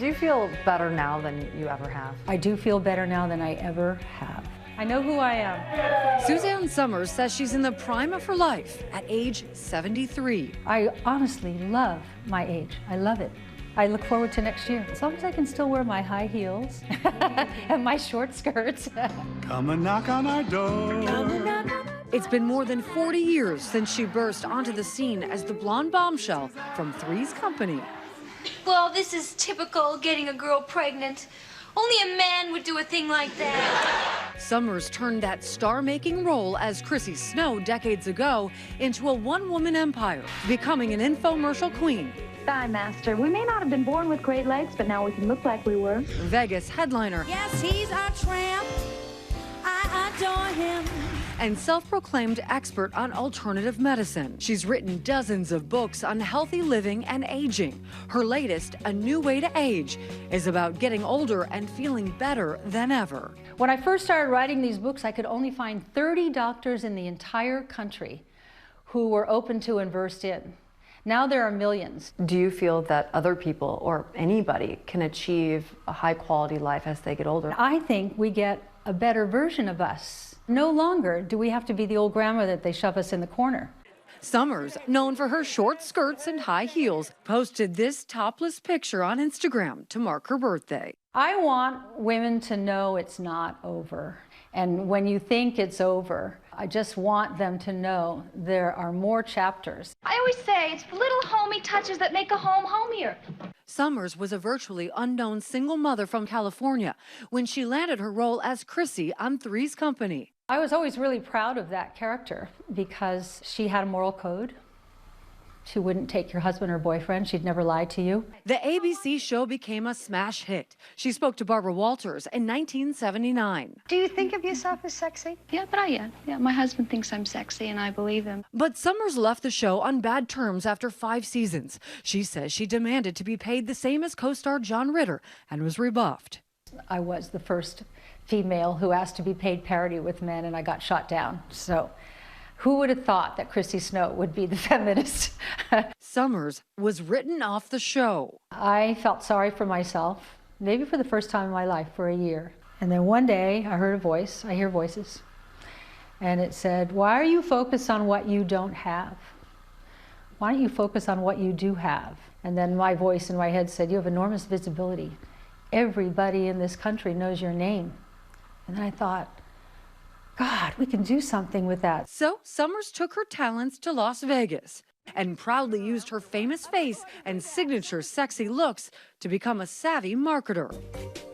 Do you feel better now than you ever have? I do feel better now than I ever have. I know who I am. Suzanne Somers says she's in the prime of her life at age 73. I honestly love my age. I love it. I look forward to next year. As long as I can still wear my high heels and my short skirts. Come and knock on our door. It's been more than 40 years since she burst onto the scene as the blonde bombshell from Three's Company. Well, this is typical getting a girl pregnant. Only a man would do a thing like that. Somers turned that star-making role as Chrissy Snow decades ago into a one-woman empire, becoming an infomercial queen. ThighMaster. We may not have been born with great legs, but now we can look like we were. Vegas headliner. Yes, he's our tramp. I adore him. And self-proclaimed expert on alternative medicine. She's written dozens of books on healthy living and aging. Her latest, A New Way to Age, is about getting older and feeling better than ever. When I first started writing these books, I could only find 30 doctors in the entire country who were open to and versed in. Now there are millions. Do you feel that other people or anybody can achieve a high quality life as they get older? I think we get a better version of us. No longer do we have to be the old grandma that they shove us in the corner. Somers, known for her short skirts and high heels, posted this topless picture on Instagram to mark her birthday. I want women to know it's not over. And when you think it's over, I just want them to know there are more chapters. I always say it's the little homey touches that make a home homier. Somers was a virtually unknown single mother from California when she landed her role as Chrissy on Three's Company. I was always really proud of that character because she had a moral code. She wouldn't take your husband or boyfriend. She'd never lie to you. The ABC show became a smash hit. She spoke to Barbara Walters in 1979. Do you think of yourself as sexy? Yeah, but I am. Yeah, my husband thinks I'm sexy, and I believe him. But Somers left the show on bad terms after 5 seasons. She says she demanded to be paid the same as co-star John Ritter and was rebuffed. I was the first female who asked to be paid parity with men, and I got shot down. So who would have thought that Chrissy Snow would be the feminist? Somers was written off the show. I felt sorry for myself, maybe for the first time in my life, for a year. And then one day I heard a voice, I hear voices, and it said, why are you focused on what you don't have? Why don't you focus on what you do have? And then my voice in my head said, you have enormous visibility. Everybody in this country knows your name. And then I thought, God, we can do something with that. So Somers took her talents to Las Vegas and proudly used her famous face and signature sexy looks to become a savvy marketer.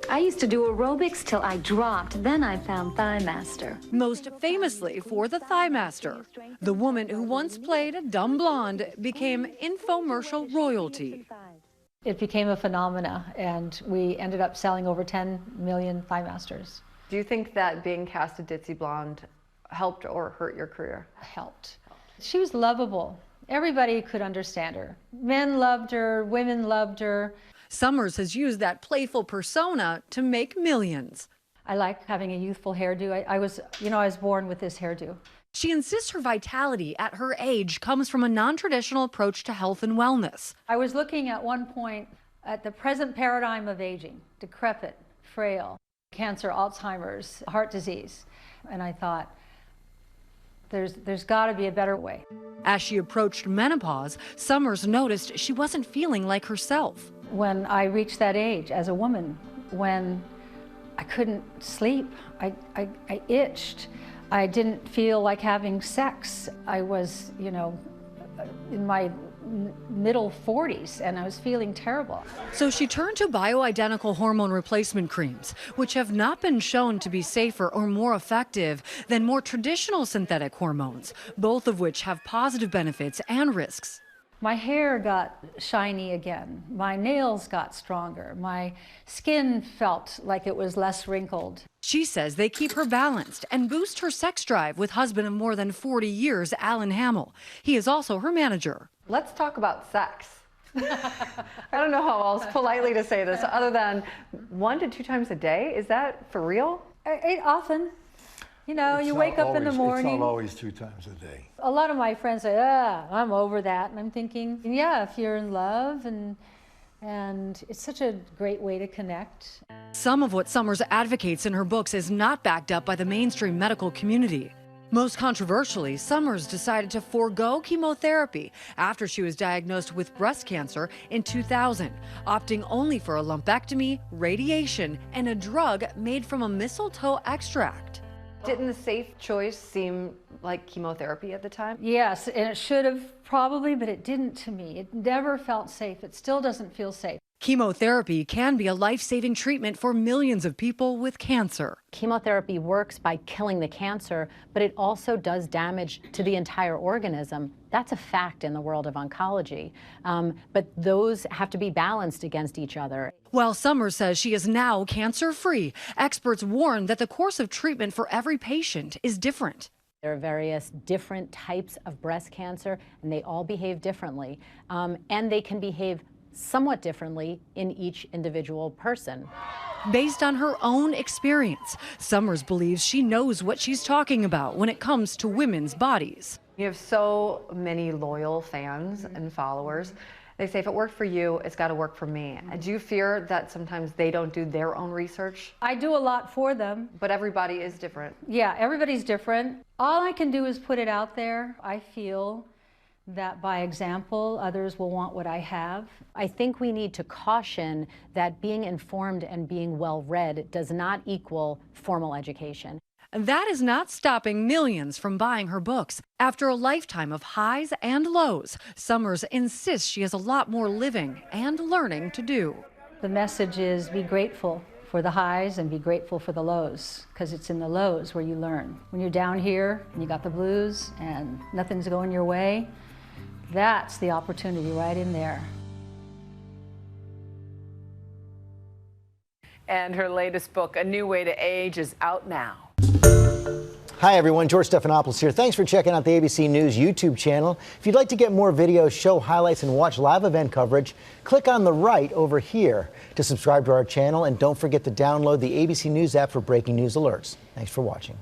I used to do aerobics till I dropped. Then I found ThighMaster. Most famously for the ThighMaster. The woman who once played a dumb blonde became infomercial royalty. It became a phenomena, and we ended up selling over 10 million ThighMasters. Do you think that being cast a ditzy blonde helped or hurt your career? Helped. She was lovable. Everybody could understand her. Men loved her, women loved her. Somers has used that playful persona to make millions. I like having a youthful hairdo. I was born with this hairdo. She insists her vitality at her age comes from a non-traditional approach to health and wellness. I was looking at one point at the present paradigm of aging, decrepit, frail, cancer, Alzheimer's, heart disease. And I thought, there's got to be a better way. As she approached menopause, Somers noticed she wasn't feeling like herself. When I reached that age as a woman, when I couldn't sleep, I itched, I didn't feel like having sex. I was, in my middle 40s, and I was feeling terrible. So she turned to bioidentical hormone replacement creams, which have not been shown to be safer or more effective than more traditional synthetic hormones, both of which have positive benefits and risks. My hair got shiny again, my nails got stronger, my skin felt like it was less wrinkled. She says they keep her balanced and boost her sex drive with husband of more than 40 years, Alan Hamill. He is also her manager. Let's talk about sex. I don't know how else politely to say this other than 1 to 2 times a day. Is that for real? Often. You wake up in the morning. It's not always 2 times a day. A lot of my friends say, I'm over that. And I'm thinking, yeah, if you're in love and And it's such a great way to connect. Some of what Somers advocates in her books is not backed up by the mainstream medical community. Most controversially, Somers decided to forego chemotherapy after she was diagnosed with breast cancer in 2000, opting only for a lumpectomy, radiation, and a drug made from a mistletoe extract. Didn't the safe choice seem like chemotherapy at the time? Yes, and it should have probably, but it didn't to me. It never felt safe. It still doesn't feel safe. Chemotherapy can be a life-saving treatment for millions of people with cancer. Chemotherapy works by killing the cancer, but it also does damage to the entire organism. That's a fact in the world of oncology. But those have to be balanced against each other. While Somers says she is now cancer-free, experts warn that the course of treatment for every patient is different. There are various different types of breast cancer, and they all behave differently. And they can behave somewhat differently in each individual person. Based on her own experience, Somers believes she knows what she's talking about when it comes to women's bodies. You have so many loyal fans and followers. They say, if it worked for you, it's got to work for me. Do you fear that sometimes they don't do their own research? I do a lot for them. But everybody is different. Yeah, everybody's different. All I can do is put it out there. I feel that by example, others will want what I have. I think we need to caution that being informed and being well-read does not equal formal education. That is not stopping millions from buying her books. After a lifetime of highs and lows, Somers insists she has a lot more living and learning to do. The message is be grateful for the highs and be grateful for the lows, because it's in the lows where you learn. When you're down here and you got the blues and nothing's going your way, that's the opportunity right in there. And her latest book, A New Way to Age, is out now. Hi everyone, George Stephanopoulos here. Thanks for checking out the ABC News YouTube channel. If you'd like to get more videos, show highlights, and watch live event coverage, click on the right over here to subscribe to our channel, and don't forget to download the ABC News app for breaking news alerts. Thanks for watching.